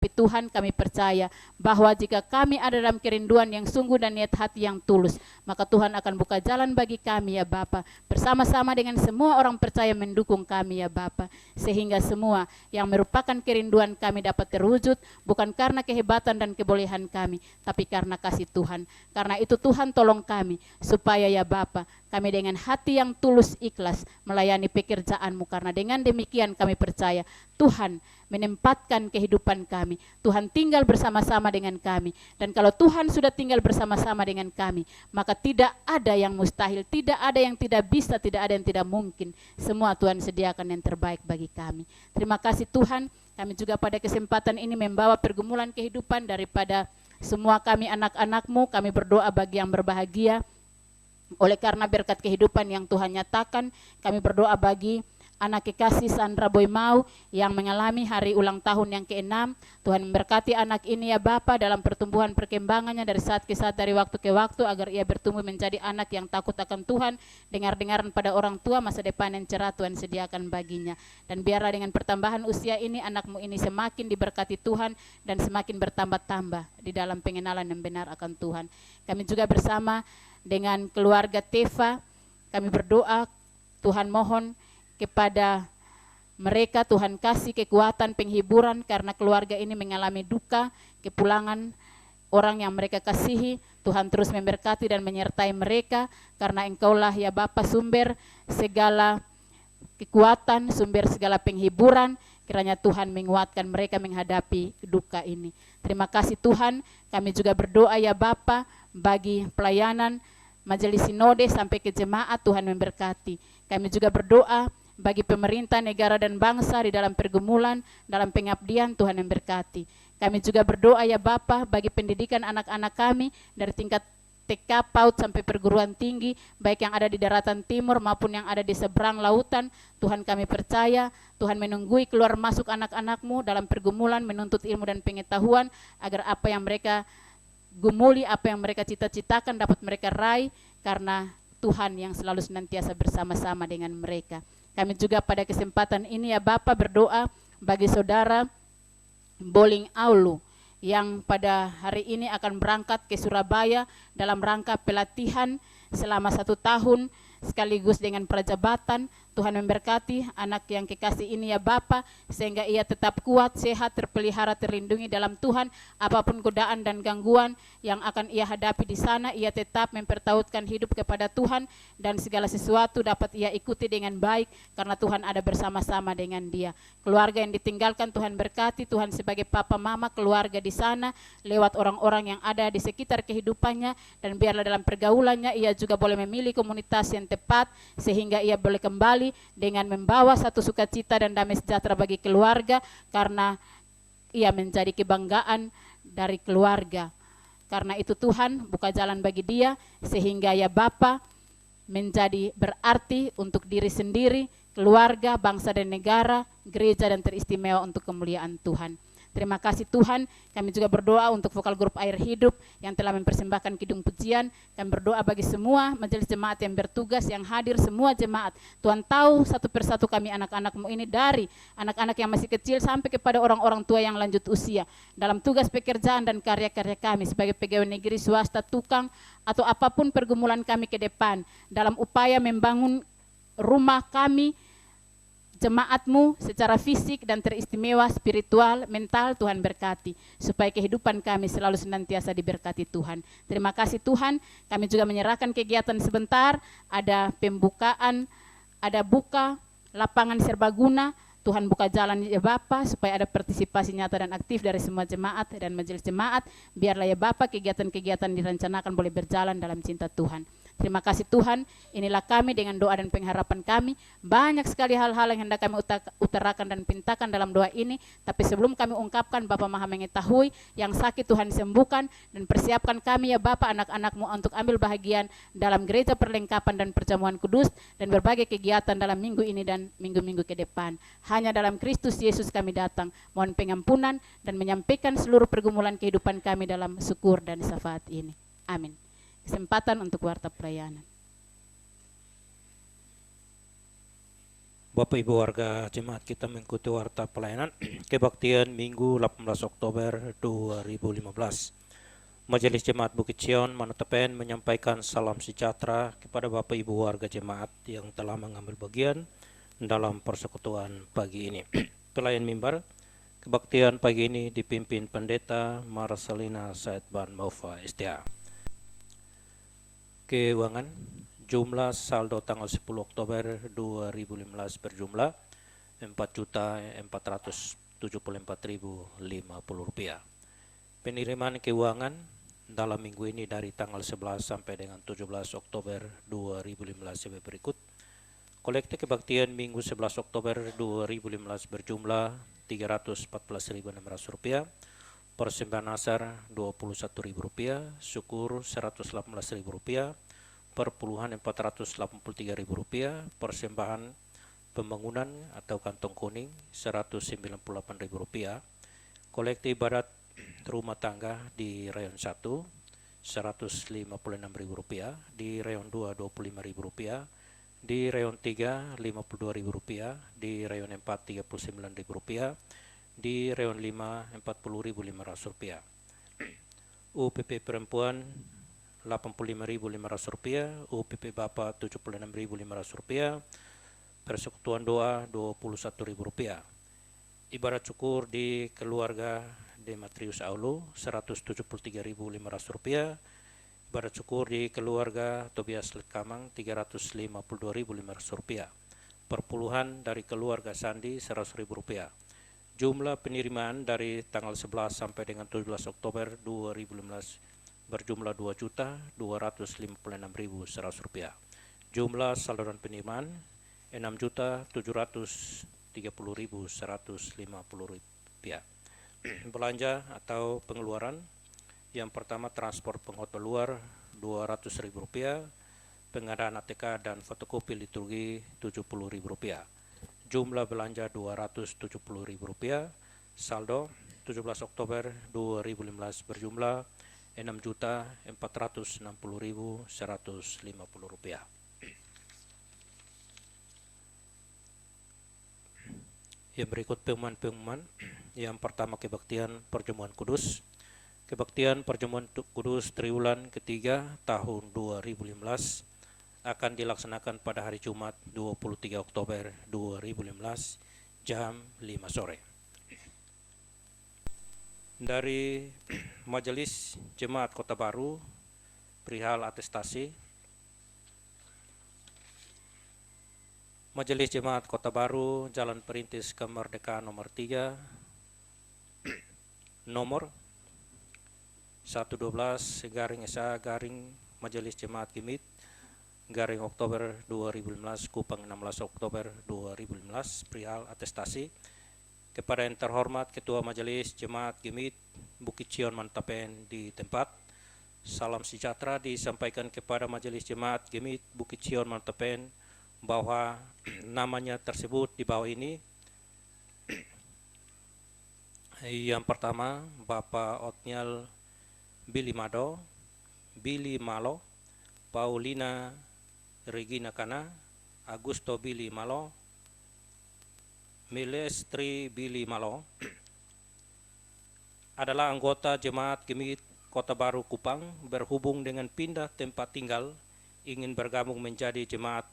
Tapi Tuhan, kami percaya bahwa jika kami ada dalam kerinduan yang sungguh dan niat hati yang tulus, maka Tuhan akan buka jalan bagi kami ya Bapa, bersama-sama dengan semua orang percaya mendukung kami ya Bapa, sehingga semua yang merupakan kerinduan kami dapat terwujud, bukan karena kehebatan dan kebolehan kami, tapi karena kasih Tuhan. Karena itu Tuhan tolong kami, supaya ya Bapa, kami dengan hati yang tulus ikhlas melayani pekerjaan-Mu, karena dengan demikian kami percaya Tuhan menempatkan kehidupan kami. Tuhan tinggal bersama-sama dengan kami. Dan kalau Tuhan sudah tinggal bersama-sama dengan kami, maka tidak ada yang mustahil, tidak ada yang tidak bisa, tidak ada yang tidak mungkin. Semua Tuhan sediakan yang terbaik bagi kami. Terima kasih Tuhan, kami juga pada kesempatan ini membawa pergumulan kehidupan daripada semua kami anak-anak-Mu. Kami berdoa bagi yang berbahagia oleh karena berkat kehidupan yang Tuhan nyatakan. Kami berdoa bagi anak kekasih Sandra Boymau yang mengalami hari ulang tahun yang ke-6. Tuhan memberkati anak ini ya Bapa dalam pertumbuhan perkembangannya dari saat ke saat, dari waktu ke waktu, agar ia bertumbuh menjadi anak yang takut akan Tuhan, dengar-dengaran pada orang tua, masa depan yang cerah Tuhan sediakan baginya. Dan biarlah dengan pertambahan usia ini, anakmu ini semakin diberkati Tuhan dan semakin bertambah-tambah di dalam pengenalan yang benar akan Tuhan. Kami juga bersama dengan keluarga Teva, kami berdoa Tuhan mohon kepada mereka, Tuhan kasih kekuatan, penghiburan, karena keluarga ini mengalami duka, kepulangan orang yang mereka kasihi. Tuhan terus memberkati dan menyertai mereka, karena Engkaulah ya Bapa sumber segala kekuatan, sumber segala penghiburan. Kiranya Tuhan menguatkan mereka menghadapi duka ini. Terima kasih Tuhan, kami juga berdoa ya Bapa bagi pelayanan Majelis Sinode sampai ke jemaat, Tuhan memberkati. Kami juga berdoa bagi pemerintah, negara dan bangsa di dalam pergumulan, dalam pengabdian, Tuhan memberkati. Kami juga berdoa ya Bapa bagi pendidikan anak-anak kami dari tingkat TK, PAUD sampai perguruan tinggi, baik yang ada di daratan timur maupun yang ada di seberang lautan. Tuhan kami percaya, Tuhan menunggui keluar masuk anak-anak-Mu dalam pergumulan, menuntut ilmu dan pengetahuan, agar apa yang mereka gumuli, apa yang mereka cita-citakan dapat mereka raih, karena Tuhan yang selalu senantiasa bersama-sama dengan mereka. Kami juga pada kesempatan ini ya Bapa berdoa bagi saudara Boling Aulu yang pada hari ini akan berangkat ke Surabaya dalam rangka pelatihan selama 1 tahun sekaligus dengan prajabatan. Tuhan memberkati anak yang kekasih ini ya Bapa, sehingga ia tetap kuat, sehat, terpelihara, terlindungi dalam Tuhan. Apapun godaan dan gangguan yang akan ia hadapi di sana, ia tetap mempertautkan hidup kepada Tuhan, dan segala sesuatu dapat ia ikuti dengan baik karena Tuhan ada bersama-sama dengan dia. Keluarga yang ditinggalkan Tuhan berkati, Tuhan sebagai papa mama keluarga di sana lewat orang-orang yang ada di sekitar kehidupannya, dan biarlah dalam pergaulannya ia juga boleh memilih komunitas yang tepat sehingga ia boleh kembali dengan membawa satu sukacita dan damai sejahtera bagi keluarga, karena ia menjadi kebanggaan dari keluarga. Karena itu Tuhan buka jalan bagi dia sehingga ya Bapa menjadi berarti untuk diri sendiri, keluarga, bangsa dan negara, gereja, dan teristimewa untuk kemuliaan Tuhan. Terima kasih Tuhan. Kami juga berdoa untuk vokal grup Air Hidup yang telah mempersembahkan kidung pujian. Kami berdoa bagi semua majelis jemaat yang bertugas, yang hadir, semua jemaat. Tuhan tahu satu persatu kami anak-anak-Mu ini, dari anak-anak yang masih kecil sampai kepada orang-orang tua yang lanjut usia, dalam tugas pekerjaan dan karya-karya kami sebagai pegawai negeri, swasta, tukang, atau apapun pergumulan kami ke depan dalam upaya membangun rumah kami, jemaat-Mu secara fisik dan teristimewa spiritual, mental. Tuhan berkati supaya kehidupan kami selalu senantiasa diberkati Tuhan. Terima kasih Tuhan. Kami juga menyerahkan kegiatan sebentar, ada pembukaan, ada buka lapangan serbaguna. Tuhan buka jalan ya Bapa supaya ada partisipasi nyata dan aktif dari semua jemaat dan majelis jemaat. Biarlah ya Bapa kegiatan-kegiatan direncanakan boleh berjalan dalam cinta Tuhan. Terima kasih Tuhan, inilah kami dengan doa dan pengharapan kami. Banyak sekali hal-hal yang hendak kami utarakan dan pintakan dalam doa ini, tapi sebelum kami ungkapkan, Bapa Maha mengetahui, yang sakit Tuhan sembuhkan, dan persiapkan kami ya Bapa anak-anak-Mu untuk ambil bahagian dalam gereja perlengkapan dan perjamuan kudus, dan berbagai kegiatan dalam minggu ini dan minggu-minggu ke depan. Hanya dalam Kristus Yesus kami datang, mohon pengampunan dan menyampaikan seluruh pergumulan kehidupan kami dalam syukur dan syafaat ini. Amin. Kesempatan untuk warta pelayanan. Bapak Ibu warga jemaat, kita mengikuti warta pelayanan kebaktian Minggu 18 Oktober 2015. Majelis Jemaat Bukit Sion Manutapen menyampaikan salam sejahtera kepada Bapak Ibu warga jemaat yang telah mengambil bagian dalam persekutuan pagi ini. Pelayan mimbar kebaktian pagi ini dipimpin Pendeta Marcelina Saidban Maufa STA. Keuangan jumlah saldo tanggal 10 Oktober 2015 berjumlah Rp4.474.050. Penerimaan keuangan dalam minggu ini dari tanggal 11 sampai dengan 17 Oktober 2015 sebagai berikut. Kolekte kebaktian Minggu 11 Oktober 2015 berjumlah Rp314.600, persembahan asar Rp21.000, syukur Rp118.000, perpuluhan Rp483.000, persembahan pembangunan atau kantong kuning Rp198.000, kolekte ibadat rumah tangga di rayon 1 Rp156.000, di rayon 2 Rp25.000, di rayon 3 Rp52.000, di rayon 4 Rp39.000, di rayon 5 Rp40.500. UPP perempuan Rp85.500, UPP bapak Rp76.500, persekutuan doa Rp21.000. Ibarat syukur di keluarga Demetrius Aulu Rp173.500, ibarat syukur di keluarga Tobias Letkamang Rp352.500, perpuluhan dari keluarga Sandi Rp100.000. Jumlah penerimaan dari tanggal 11 sampai dengan 17 Oktober 2015 berjumlah Rp2.256.100. Jumlah saluran penerimaan Rp6.730.150. Belanja atau pengeluaran yang pertama, transport penghotel luar Rp200.000, pengadaan ATK dan fotokopi liturgi Rp70.000. Jumlah belanja Rp270.000. Saldo 17 Oktober 2015 berjumlah Rp6.460.150. Yang berikut pengumuman-pengumuman. Yang pertama, kebaktian Perjamuan Kudus. Kebaktian Perjamuan Kudus triwulan ketiga tahun 2015 akan dilaksanakan pada hari Jumat 23 Oktober 2015 jam 5 sore. Dari Majelis Jemaat Kota Baru perihal atestasi. Majelis Jemaat Kota Baru Jalan Perintis Kemerdekaan nomor 3 nomor 112/SA Majelis Jemaat Gemit Oktober 2015 Kupang 16 Oktober 2015 perihal atestasi. Kepada yang terhormat Ketua Majelis Jemaat Gemit Bukit Sion Mantapen di tempat, salam sejahtera disampaikan kepada Majelis Jemaat Gemit Bukit Sion Mantapen bahwa namanya tersebut di bawah ini. Yang pertama, Bapak Otniel Billy Malo, Paulina Regina Kana, Augusto Billy Malo, Milestri Billy Malo adalah anggota Jemaat Gemit Kota Baru Kupang, berhubung dengan pindah tempat tinggal ingin bergabung menjadi Jemaat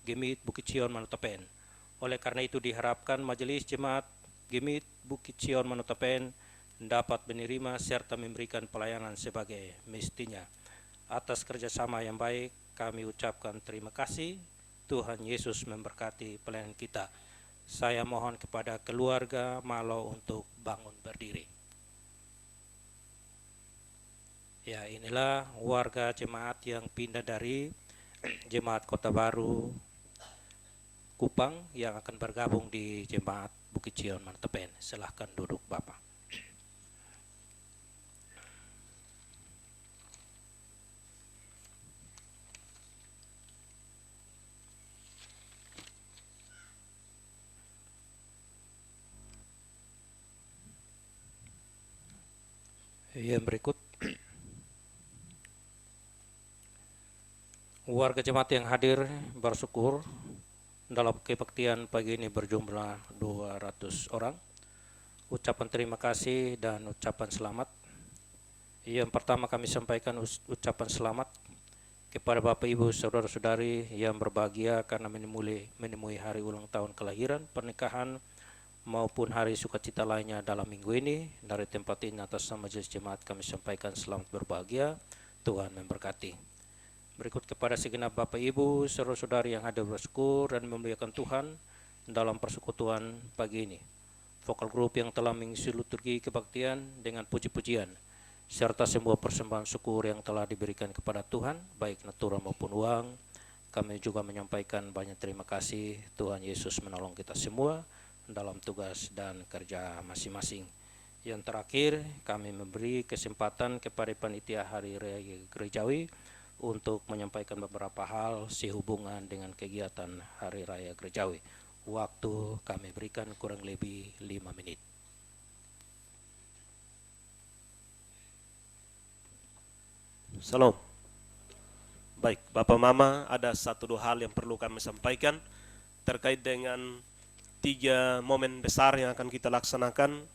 Gemit Bukit Sion Manutapen. Oleh karena itu diharapkan Majelis Jemaat Gemit Bukit Sion Manutapen dapat menerima serta memberikan pelayanan sebagai mestinya. Atas kerjasama yang baik kami ucapkan terima kasih. Tuhan Yesus memberkati pelayanan kita. Saya mohon kepada keluarga Malo untuk bangun berdiri. Ya, inilah warga jemaat yang pindah dari Jemaat Kota Baru Kupang yang akan bergabung di Jemaat Bukit Sion Mantapen. Silahkan duduk Bapak. Yang berikut, warga jemaat yang hadir bersyukur Dalam kebaktian pagi ini berjumlah 200 orang. Ucapan terima kasih dan ucapan selamat. Yang pertama kami sampaikan ucapan selamat kepada Bapak Ibu Saudara-saudari yang berbahagia karena menemui hari ulang tahun kelahiran, pernikahan maupun hari sukacita lainnya dalam minggu ini. Dari tempat ini atas nama Majelis Jemaat kami sampaikan selamat berbahagia, Tuhan memberkati. Berikut kepada segenap Bapak Ibu Saudara-saudari yang hadir bersyukur dan memuliakan Tuhan dalam persekutuan pagi ini. Vokal grup yang telah mengisi liturgi kebaktian dengan puji-pujian serta semua persembahan syukur yang telah diberikan kepada Tuhan, baik natural maupun uang. Kami juga menyampaikan banyak terima kasih. Tuhan Yesus menolong kita semua dalam tugas dan kerja masing-masing. Yang terakhir, kami memberi kesempatan kepada panitia Hari Raya Gerejawi untuk menyampaikan beberapa hal sehubungan dengan kegiatan Hari Raya Gerejawi. Waktu kami berikan kurang lebih 5 menit. Salam. Baik, Bapak Mama, ada 1-2 hal yang perlu kami sampaikan terkait dengan 3 momen besar yang akan kita laksanakan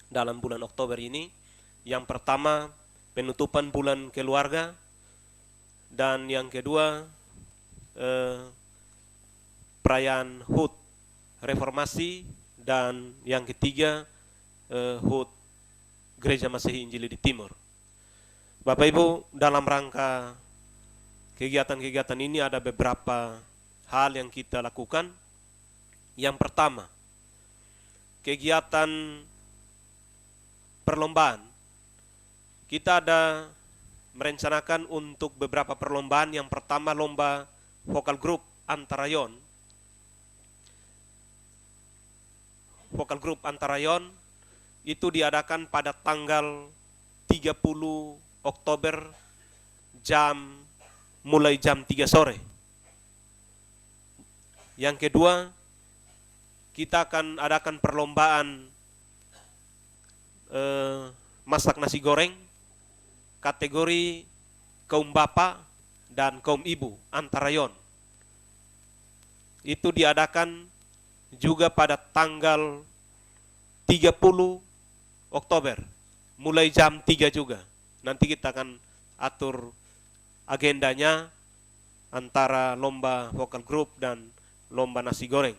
dalam bulan Oktober ini. Yang pertama, penutupan bulan keluarga, dan yang kedua, perayaan HUT Reformasi, dan yang ketiga, HUT Gereja Masehi Injili di Timur. Bapak Ibu, dalam rangka kegiatan-kegiatan ini ada beberapa hal yang kita lakukan. Yang pertama, kegiatan perlombaan. Kita ada merencanakan untuk beberapa perlombaan. Yang pertama, lomba vokal grup antarayon. Vokal grup antarayon itu diadakan pada tanggal 30 Oktober mulai jam 3 sore. Yang kedua, kita akan adakan perlombaan masak nasi goreng kategori kaum bapak dan kaum ibu antarayon. Itu diadakan juga pada tanggal 30 Oktober mulai jam 3 juga. Nanti kita akan atur agendanya antara lomba vokal grup dan lomba nasi goreng.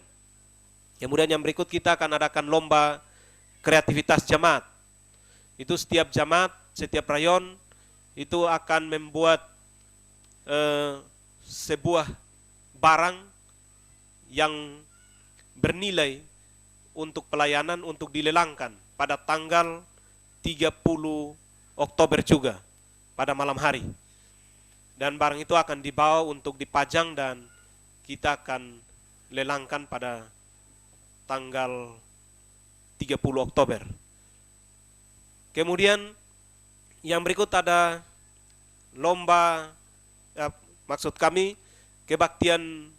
Kemudian yang berikut kita akan adakan lomba kreativitas jemaat. Itu setiap jemaat, setiap rayon itu akan membuat sebuah barang yang bernilai untuk pelayanan untuk dilelangkan pada tanggal 30 Oktober juga pada malam hari. Dan barang itu akan dibawa untuk dipajang dan kita akan lelangkan pada tanggal 30 Oktober. Kemudian yang berikut ada lomba, maksud kami kebaktian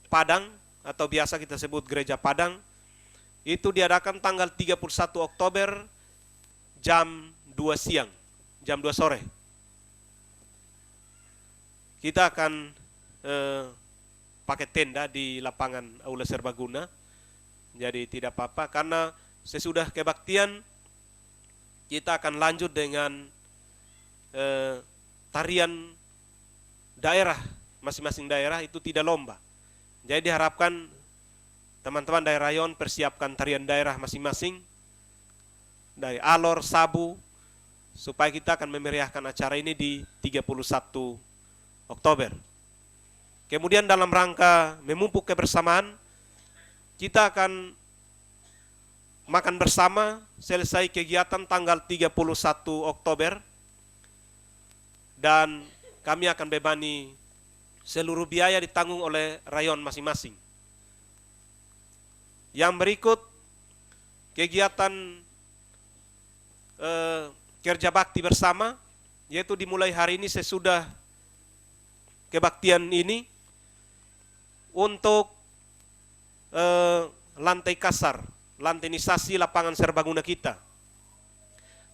Padang atau biasa kita sebut Gereja Padang. Itu diadakan tanggal 31 Oktober jam 2 siang, jam 2 sore. Kita akan pakai tenda di lapangan Aula Serbaguna. Jadi tidak apa-apa, karena sesudah kebaktian kita akan lanjut dengan tarian daerah, masing-masing daerah itu tidak lomba. Jadi diharapkan teman-teman dari rayon persiapkan tarian daerah masing-masing dari alor, sabu, supaya kita akan memeriahkan acara ini di 31 Oktober. Kemudian dalam rangka memupuk kebersamaan, kita akan makan bersama selesai kegiatan tanggal 31 Oktober, dan kami akan bebani seluruh biaya ditanggung oleh rayon masing-masing. Yang berikut kegiatan kerja bakti bersama, yaitu dimulai hari ini sesudah kebaktian ini untuk lantai kasar, lantenisasi lapangan serbaguna kita.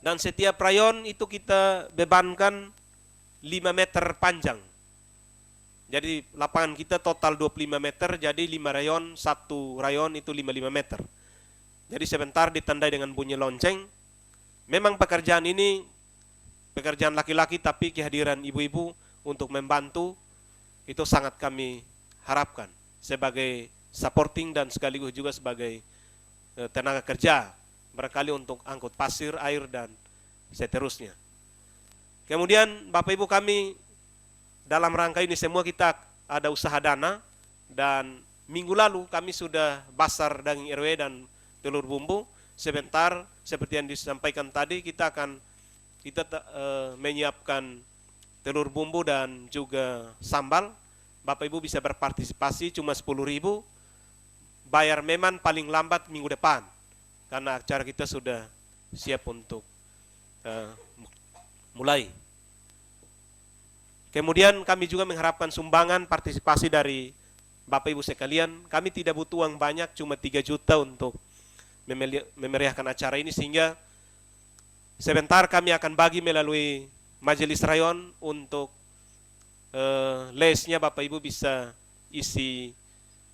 Dan setiap rayon itu kita bebankan 5 meter panjang. Jadi lapangan kita total 25 meter, jadi 5 rayon, satu rayon itu 55 meter. Jadi sebentar ditandai dengan bunyi lonceng. Memang pekerjaan ini pekerjaan laki-laki, tapi kehadiran ibu-ibu untuk membantu itu sangat kami harapkan sebagai supporting dan sekaligus juga sebagai tenaga kerja, barangkali untuk angkut pasir, air, dan seterusnya. Kemudian Bapak Ibu kami dalam rangka ini semua kita ada usaha dana, dan minggu lalu kami sudah basar daging RW dan telur bumbu. Sebentar seperti yang disampaikan tadi kita menyiapkan telur bumbu dan juga sambal. Bapak Ibu bisa berpartisipasi cuma 10.000. Bayar memang paling lambat minggu depan karena acara kita sudah siap untuk mulai. Kemudian kami juga mengharapkan sumbangan partisipasi dari Bapak Ibu sekalian. Kami tidak butuh uang banyak, cuma 3 juta untuk memeriahkan acara ini, sehingga sebentar kami akan bagi melalui majelis rayon untuk lesnya. Bapak Ibu bisa isi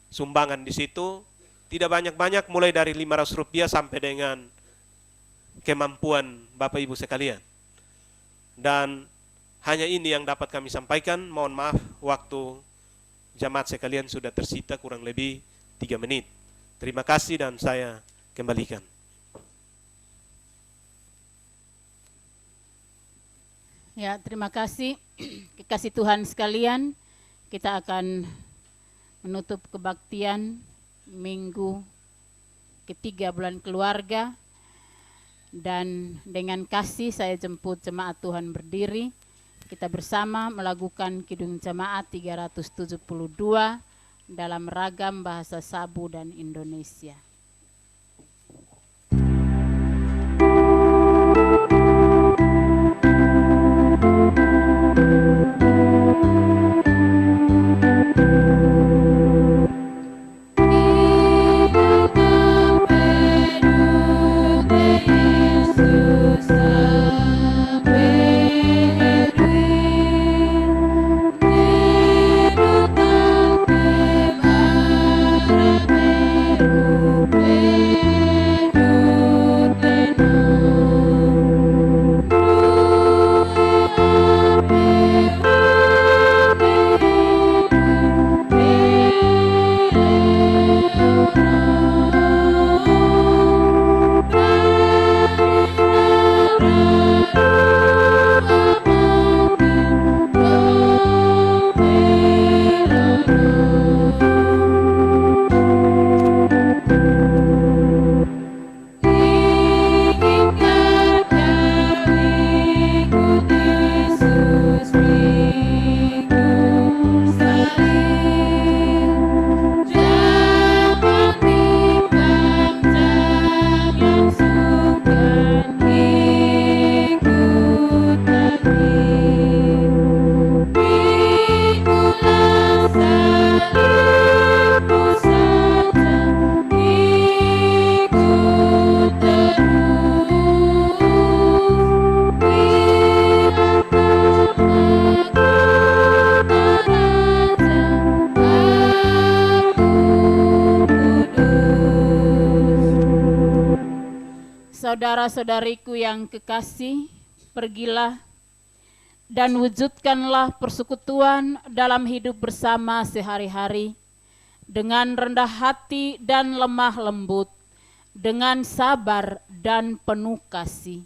sumbangan di situ. Tidak banyak-banyak, mulai dari Rp500 sampai dengan kemampuan Bapak Ibu sekalian. Dan hanya ini yang dapat kami sampaikan. Mohon maaf, waktu jamaat sekalian sudah tersita kurang lebih 3 menit. Terima kasih dan saya kembalikan. Ya, terima kasih. Kekasih Tuhan sekalian, kita akan menutup kebaktian minggu ketiga bulan keluarga. Dan dengan kasih saya jemput jemaat Tuhan berdiri. Kita bersama melakukan Kidung Jemaat 372 dalam ragam bahasa Sabu dan Indonesia. Saudara-saudariku yang kekasih, pergilah dan wujudkanlah persekutuan dalam hidup bersama sehari-hari dengan rendah hati dan lemah lembut, dengan sabar dan penuh kasih.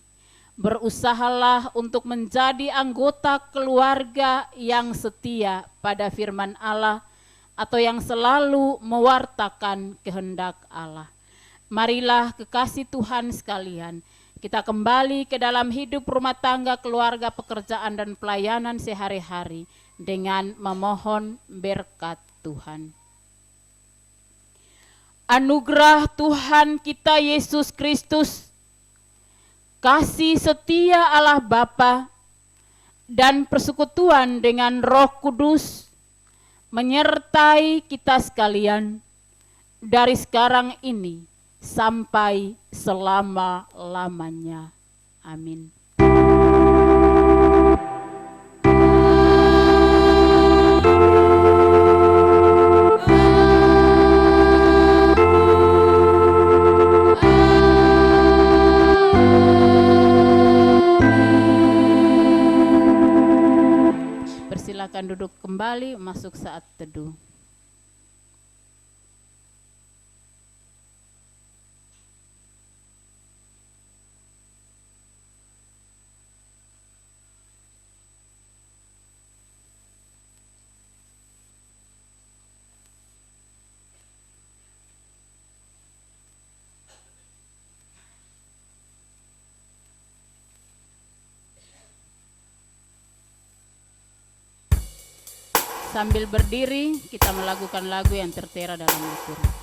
Berusahalah untuk menjadi anggota keluarga yang setia pada firman Allah atau yang selalu mewartakan kehendak Allah. Marilah kekasih Tuhan sekalian, kita kembali ke dalam hidup rumah tangga, keluarga, pekerjaan, dan pelayanan sehari-hari dengan memohon berkat Tuhan. Anugerah Tuhan kita Yesus Kristus, kasih setia Allah Bapa, dan persekutuan dengan Roh Kudus menyertai kita sekalian dari sekarang ini sampai selama-lamanya. Amin. silakan duduk kembali masuk saat teduh. Sambil berdiri, kita melakukan lagu yang tertera dalam Al-Quran.